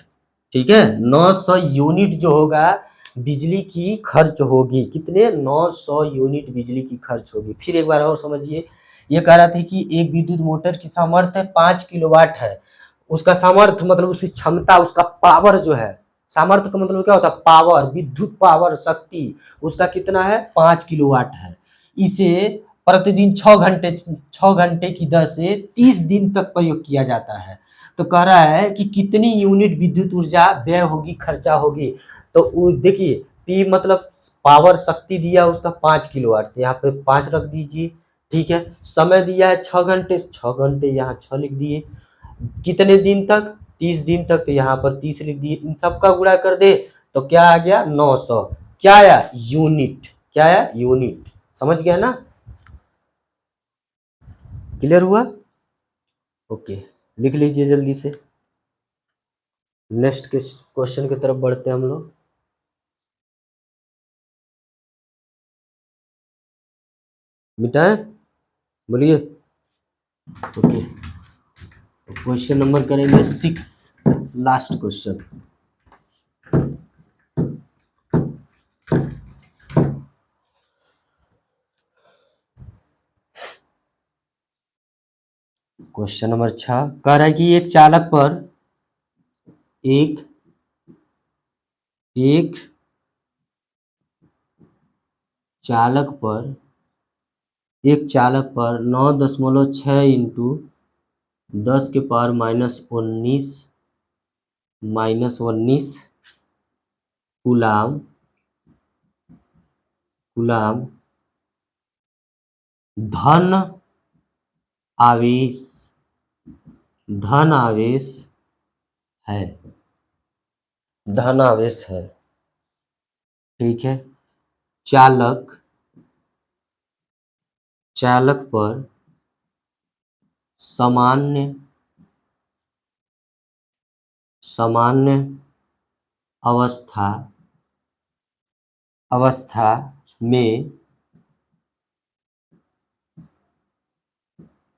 ठीक है, 900 यूनिट जो होगा बिजली की खर्च होगी, कितने, 900 यूनिट बिजली की खर्च होगी। फिर एक बार और समझिए, ये कह रहा था कि एक विद्युत मोटर की सामर्थ्य 5 किलोवाट है। उसका सामर्थ्य मतलब उसकी क्षमता, उसका पावर जो है, सामर्थ्य का मतलब क्या होता है, पावर, विद्युत पावर, शक्ति उसका कितना है, 5 किलोवाट है। इसे प्रतिदिन 6 घंटे की दर से 30 दिन तक प्रयोग किया जाता है। तो कह रहा है कि कितनी यूनिट विद्युत ऊर्जा व्यय होगी, खर्चा होगी। तो देखिए पी मतलब पावर, शक्ति दिया उसका 5 किलोवाट, तो यहाँ पे 5 रख दीजिए। ठीक है, समय दिया है 6 घंटे, 6 घंटे यहाँ 6 लिख दिए। कितने दिन तक, 30 दिन तक, तो यहाँ पर 30 लिख दिए। इन सब का गुणा कर दे तो क्या आ गया, 900। क्या आया, यूनिट। क्या आया, यूनिट। समझ गया ना, क्लियर हुआ। ओके, लिख लीजिए जल्दी से। नेक्स्ट क्वेश्चन की तरफ बढ़ते हैं हम लोग। मिटाएं, बोलिए। ओके, क्वेश्चन नंबर करेंगे 6, लास्ट क्वेश्चन। क्वेश्चन नंबर 6 कह रहा है कि एक चालक पर एक एक चालक पर 9.6 इंटू 10 के पावर -19 कूलाम धन आवेश है, ठीक है। चालक पर सामान्य अवस्था में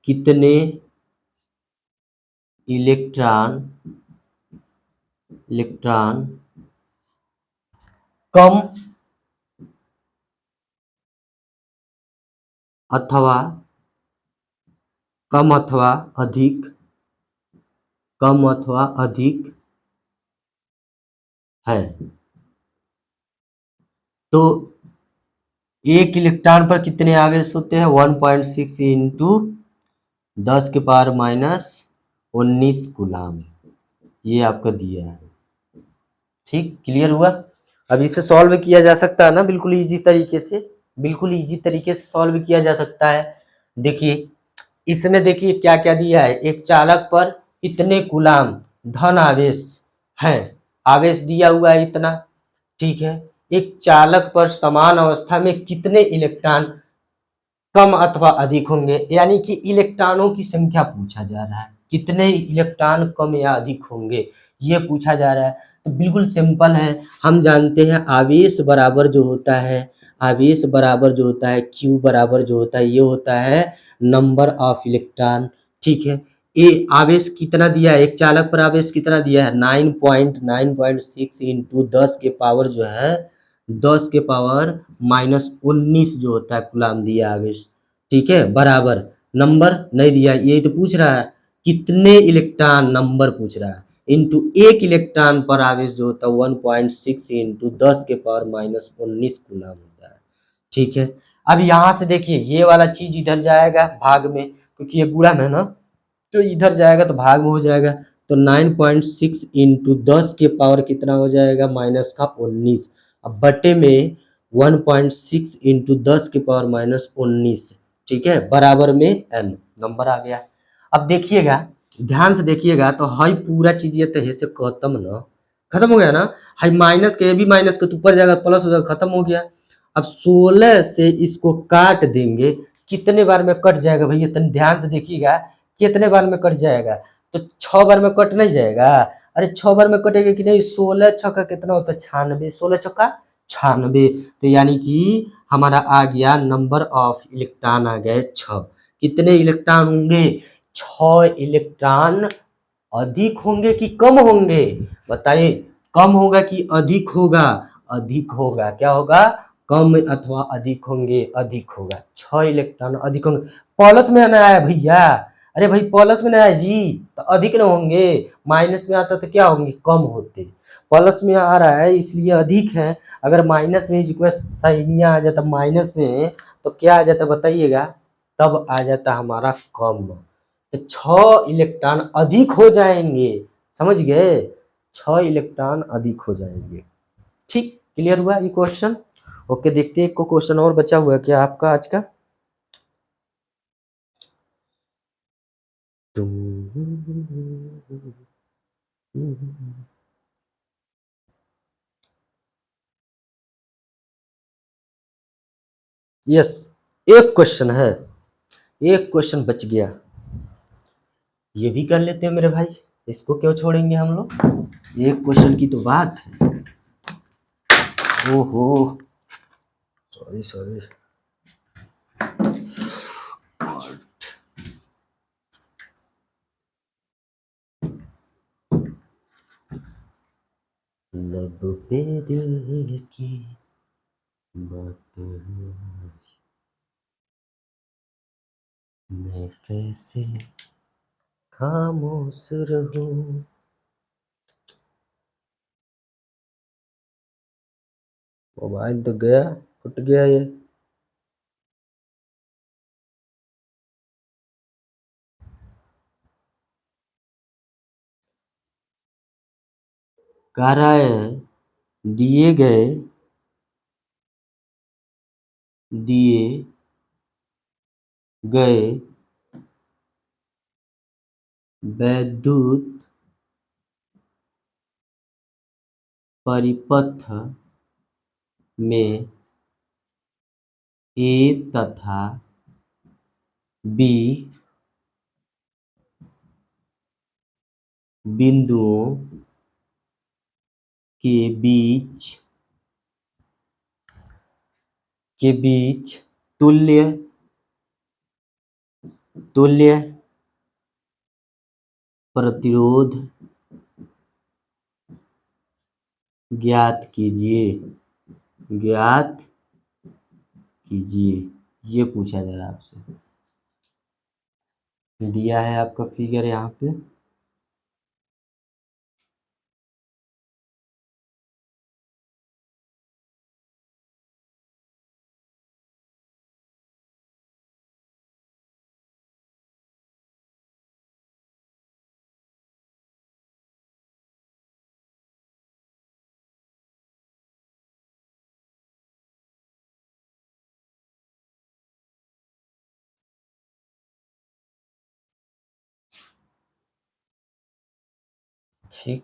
कितने इलेक्ट्रॉन कम अथवा अधिक है। तो एक इलेक्ट्रॉन पर कितने आवेश होते हैं, 1.6 इंटू 10 के पावर -19 कूलाम, ये आपका दिया है। ठीक, क्लियर हुआ। अब इसे सॉल्व किया जा सकता है ना, बिल्कुल इजी तरीके से सॉल्व किया जा सकता है। देखिए इसमें देखिए क्या क्या दिया है, एक चालक पर इतने कूलाम धन आवेश है, आवेश दिया हुआ है इतना, ठीक है। एक चालक पर समान अवस्था में कितने इलेक्ट्रॉन कम अथवा अधिक होंगे, यानी कि इलेक्ट्रॉनों की संख्या पूछा जा रहा है, कितने इलेक्ट्रॉन कम या अधिक होंगे ये पूछा जा रहा है। तो बिल्कुल सिंपल है, हम जानते हैं आवेश बराबर जो होता है, क्यू बराबर जो होता है, ये होता है नंबर ऑफ इलेक्ट्रॉन, ठीक है। ये आवेश कितना दिया है, एक चालक पर आवेश कितना दिया है, 9.6 इंटू 10 के पावर जो है 10 के पावर -19 जो होता है कूलाम दिया आवेश, ठीक है, बराबर नंबर नहीं दिया, ये तो पूछ रहा है कितने इलेक्ट्रॉन, नंबर पूछ रहा है, इंटू एक इलेक्ट्रॉन पर आवेश जो होता है 1.6 इंटू 10 के पावर -19 कूलाम होता है, ठीक है। अब यहाँ से देखिए ये वाला चीज इधर जाएगा भाग में, क्योंकि ये गुणा है ना, तो इधर जाएगा तो भाग में हो जाएगा। तो 9.6 इंटू 10 के पावर कितना हो जाएगा, -19, अब बटे में 1.6 इंटू 10 के पावर -19, ठीक है, बराबर में n, नंबर आ गया। अब देखिएगा, ध्यान से देखिएगा, तो हाई पूरा चीज ये तो से खत्म हो गया ना, हाई माइनस के भी माइनस के तो ऊपर जाएगा प्लस हो जाएगा, खत्म हो गया। अब 16 से इसको काट देंगे, कितने बार में कट जाएगा भैया, तन ध्यान से देखिएगा, कितने बार में कट जाएगा, तो 6 बार में कट नहीं जाएगा, अरे 6 बार में कटेगा कि नहीं, 16 छक्का कितना होता है, 96, 16 छक्का 96, तो यानी कि हमारा आ गया नंबर ऑफ इलेक्ट्रॉन आ गए 6। कितने इलेक्ट्रॉन होंगे, 6 इलेक्ट्रॉन अधिक होंगे कि कम होंगे, बताइए, कम होगा कि अधिक होगा, अधिक होगा, क्या होगा, कम अथवा अधिक होंगे, अधिक होगा, 6 इलेक्ट्रॉन अधिक होंगे, प्लस में ना आया भैया, अरे भाई प्लस में ना है जी तो अधिक ना होंगे, माइनस में आता तो क्या होंगे, कम होते। प्लस में आ रहा है इसलिए अधिक है, अगर माइनस में इक्वल साइन आ जाता माइनस में तो क्या आ जाता बताइएगा, तब आ जाता हमारा कम। तो 6 इलेक्ट्रॉन अधिक हो जाएंगे, समझ गए, 6 इलेक्ट्रॉन अधिक हो जाएंगे। ठीक, क्लियर हुआ ये क्वेश्चन। ओके, देखते हैं एक को क्वेश्चन और बचा हुआ है क्या आपका आज का। यस, एक क्वेश्चन है, एक क्वेश्चन बच गया, ये भी कर लेते हैं मेरे भाई, इसको क्यों छोड़ेंगे हम लोग, एक क्वेश्चन की तो बात है। ओहो, सॉरी सॉरी। लब पे दिल की बात है, मैं कैसे खामोश रहूं। मोबाइल तो गया, फट गया ये। कह रहा है दिए गए दिए गए वैद्युत परिपथ में ए तथा बी बिंदुओं के बीच तुल्य तुल्य प्रतिरोध ज्ञात कीजिए, ज्ञात कीजिए, ये पूछा जा रहा है आपसे। दिया है आपका फिगर यहाँ पे, ठीक,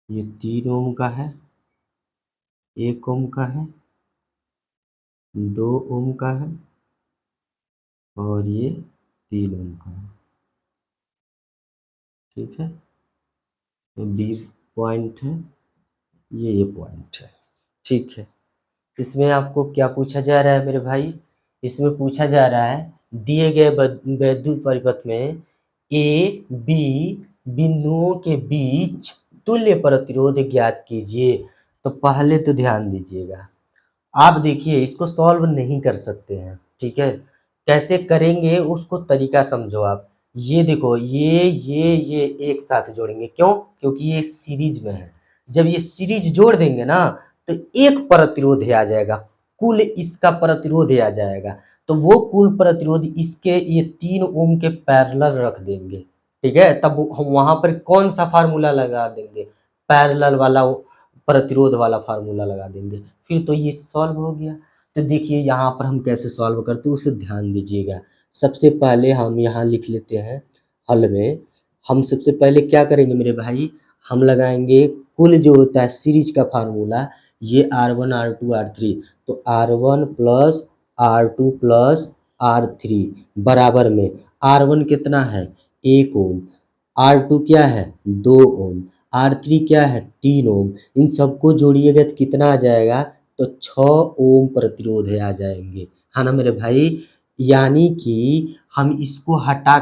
ये 3 ओम का है, 1 ओम का है, 2 ओम का है और ये 3 ओम का है। ठीक है, तो बी पॉइंट है, ये पॉइंट है। ठीक है, इसमें आपको क्या पूछा जा रहा है मेरे भाई, इसमें पूछा जा रहा है दिए गए वैद्युत परिपथ में ए बी बिंदुओं के बीच तुल्य प्रतिरोध ज्ञात कीजिए। तो पहले तो ध्यान दीजिएगा, आप देखिए इसको सॉल्व नहीं कर सकते हैं, ठीक है, कैसे करेंगे उसको तरीका समझो आप। ये देखो ये एक साथ जोड़ेंगे, क्यों, क्योंकि ये सीरीज में है, जब ये सीरीज जोड़ देंगे ना तो एक प्रतिरोध आ जाएगा, कुल इसका प्रतिरोध आ जाएगा, तो वो कुल प्रतिरोध इसके ये 3 ओम के पैरेलल रख देंगे। ठीक है, तब हम वहां पर कौन सा फार्मूला लगा देंगे, पैरेलल वाला प्रतिरोध वाला फार्मूला लगा देंगे, फिर तो ये सॉल्व हो गया। तो देखिए यहाँ पर हम कैसे सॉल्व करते हैं उसे ध्यान दीजिएगा। सबसे पहले हम यहाँ लिख लेते हैं हल में, हम सबसे पहले क्या करेंगे मेरे भाई, हम लगाएंगे कुल जो होता है सीरीज का फार्मूला, ये R1 R2 R3, तो R1 plus R2 plus R3 बराबर में R1 कितना है 1 ओम, R2 क्या है 2 ओम, R3 क्या है 3 ओम, इन सबको जोड़िएगा तो कितना आ जाएगा, तो 6 ओम प्रतिरोध आ जाएंगे, है ना मेरे भाई। यानी कि हम इसको हटा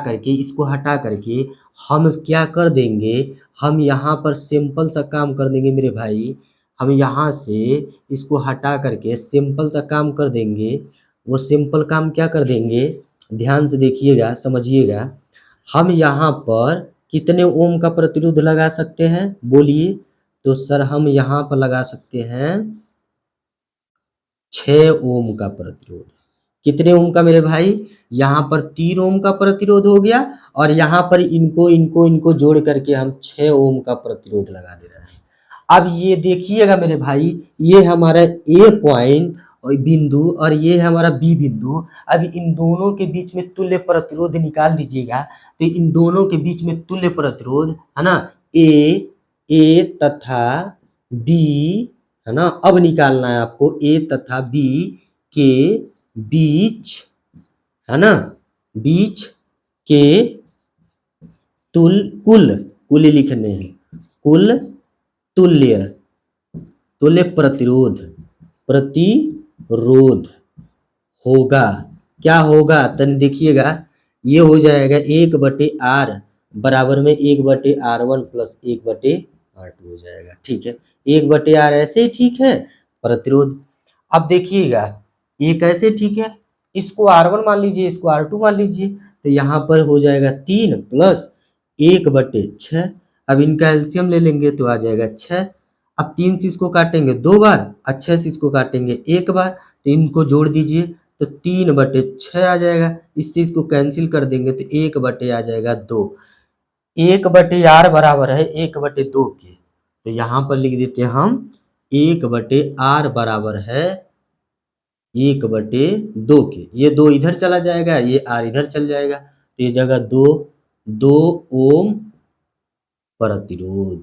करके हम क्या कर देंगे, हम यहाँ पर सिंपल सा काम कर देंगे मेरे भाई, हम यहाँ से इसको हटा करके सिंपल सा काम कर देंगे, वो सिंपल काम क्या कर देंगे, ध्यान से देखिएगा, समझिएगा। हम यहाँ पर कितने ओम का प्रतिरोध लगा सकते हैं बोलिए? तो सर हम यहाँ पर लगा सकते हैं 6 ओम का प्रतिरोध। कितने ओम का मेरे भाई? यहाँ पर 3 ओम का प्रतिरोध हो गया और यहाँ पर इनको जोड़ करके हम 6 ओम का प्रतिरोध लगा दे रहे हैं। अब ये देखिएगा मेरे भाई, ये हमारा ए पॉइंट और बिंदु और ये है हमारा बी बिंदु। अब इन दोनों के बीच में तुल्य प्रतिरोध निकाल दीजिएगा, तो इन दोनों के बीच में तुल्य प्रतिरोध है ना, ए तथा बी है ना। अब निकालना है आपको ए तथा बी के बीच है ना, बीच के कुल लिखने हैं, कुल तुल्य तुल्य प्रतिरोध होगा। क्या होगा तन देखिएगा, ये हो जाएगा 1/r बराबर में 1/r1 प्लस 1/r2 हो जाएगा। ठीक है, 1/r ऐसे ही ठीक है प्रतिरोध। अब देखिएगा ये कैसे ठीक है, इसको R1 मान लीजिए, इसको R2 मान लीजिए, तो यहाँ पर हो जाएगा 3 प्लस 1/6। अब इनका एलसीएम ले लेंगे तो आ जाएगा 6। अब 3 से इसको काटेंगे 2 बार और 6 से इसको काटेंगे 1 बार, तो इनको जोड़ दीजिए तो 3/6 आ जाएगा। इससे इसको कैंसिल कर देंगे तो 1 आ जाएगा 2। 1/r बराबर है 1/2 के, तो यहाँ पर लिख देते हैं हम 1/r बराबर है 1/2 के। ये 2 इधर चला जाएगा, ये r इधर चल जाएगा, तो ये जगह 2 ओम प्रतिरोध।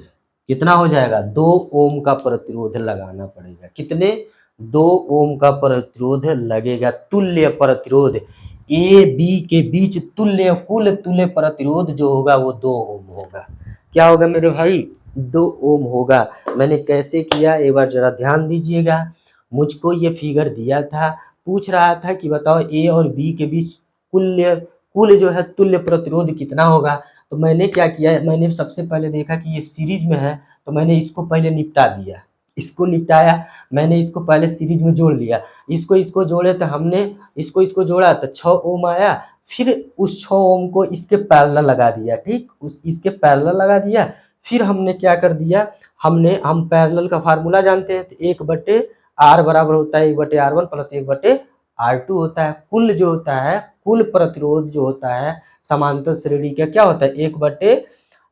कितना हो जाएगा? 2 ओम का प्रतिरोध लगाना पड़ेगा। कितने? 2 ओम का प्रतिरोध लगेगा। तुल्य प्रतिरोध ए बी के बीच कुल तुल्य प्रतिरोध जो होगा वो 2 ओम होगा। क्या होगा मेरे भाई? 2 ओम होगा। मैंने कैसे किया एक बार जरा ध्यान दीजिएगा। मुझको ये फिगर दिया था, पूछ रहा था कि बताओ ए और बी के बीच कुल जो है तुल्य प्रतिरोध कितना होगा। तो मैंने क्या किया, मैंने सबसे पहले देखा कि ये सीरीज में है, तो मैंने इसको पहले निपटा दिया। इसको निपटाया, मैंने इसको पहले सीरीज में जोड़ लिया। इसको जोड़े तो हमने इसको जोड़ा तो 6 ओम आया। फिर उस 6 ओम को इसके पैरेलल लगा दिया। ठीक, इसके पैरेलल लगा दिया। फिर हमने क्या कर दिया, हम पैरेलल का फार्मूला जानते हैं, तो 1/r बराबर होता है 1/r1 प्लस 1/r2 होता है। कुल जो होता है, कुल प्रतिरोध जो होता है समांतर श्रेणी का क्या होता है,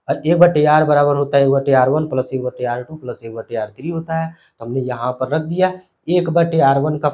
1/r बराबर होता है 1/r1 plus 1/r2 plus 1/r3 होता है। तो हमने यहाँ पर रख दिया 1/r1 का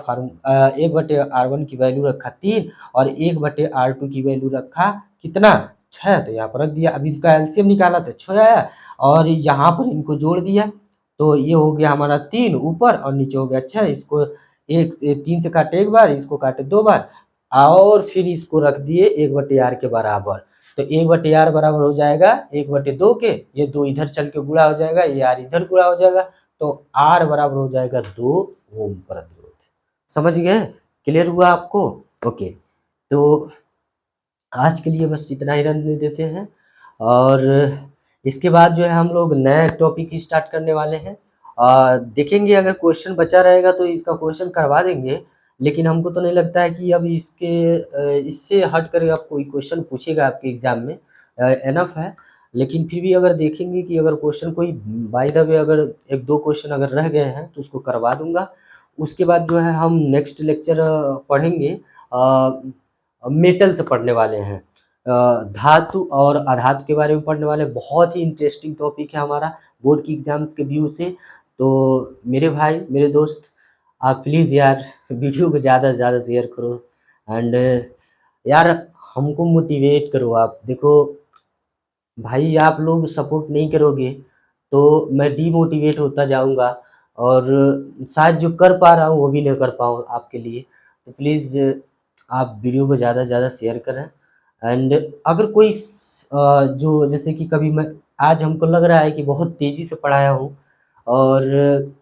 1/r1 की वैल्यू रखा 3 और 1/r2 की वैल्यू रखा कितना, 6। तो यहाँ पर रख दिया। अभी इसका एलसीएम निकाला तो 6 आया और यहाँ पर इनको जोड़ दिया, तो ये हो गया हमारा 3 ऊपर और नीचे हो गया 6। इसको 3 से काटे 1 बार, इसको काटे 2 बार और फिर इसको रख दिए 1/r के बराबर। तो 1/r बराबर हो जाएगा 1/2 के, ये 2 इधर चल के गुणा हो जाएगा, ये r इधर गुणा हो जाएगा, तो r बराबर हो जाएगा 2 ओम प्रतिरोध। समझ गए? क्लियर हुआ आपको? ओके, तो आज के लिए बस इतना ही रहने देते हैं और इसके बाद जो है हम लोग नया टॉपिक स्टार्ट करने वाले हैं। देखेंगे अगर क्वेश्चन बचा रहेगा तो इसका क्वेश्चन करवा देंगे, लेकिन हमको तो नहीं लगता है कि अब इससे हट कर अब कोई क्वेश्चन पूछेगा आपके एग्जाम में, एनफ है। लेकिन फिर भी अगर देखेंगे कि अगर क्वेश्चन कोई बाय द वे अगर 1-2 क्वेश्चन अगर रह गए हैं तो उसको करवा दूंगा। उसके बाद जो है हम नेक्स्ट लेक्चर पढ़ेंगे, मेटल से पढ़ने वाले हैं, धातु और अधातु के बारे में पढ़ने वाले। बहुत ही इंटरेस्टिंग टॉपिक है हमारा बोर्ड की एग्जाम्स के व्यू से। तो मेरे भाई, मेरे दोस्त, आप प्लीज़ यार वीडियो को ज़्यादा से ज़्यादा शेयर करो एंड यार हमको मोटिवेट करो। आप देखो भाई, आप लोग सपोर्ट नहीं करोगे तो मैं डीमोटिवेट होता जाऊंगा और शायद जो कर पा रहा हूँ वो भी नहीं कर पाऊँ आपके लिए। तो प्लीज़ आप वीडियो को ज़्यादा से ज़्यादा शेयर करें एंड अगर कोई जो जैसे कि कभी मैं आज हमको लग रहा है कि बहुत तेज़ी से पढ़ाया हूँ और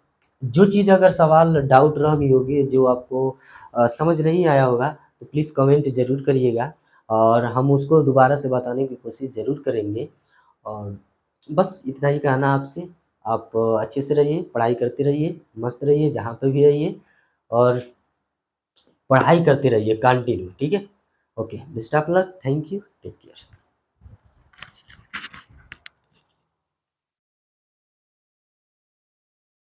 जो चीज़ अगर सवाल डाउट रह गई होगी, जो आपको समझ नहीं आया होगा, तो प्लीज़ कमेंट ज़रूर करिएगा और हम उसको दोबारा से बताने की कोशिश ज़रूर करेंगे। और बस इतना ही कहना आपसे। आप अच्छे से रहिए, पढ़ाई करते रहिए, मस्त रहिए जहाँ पे भी रहिए और पढ़ाई करते रहिए कंटिन्यू, ठीक है। Okay, best of luck, thank you, take care.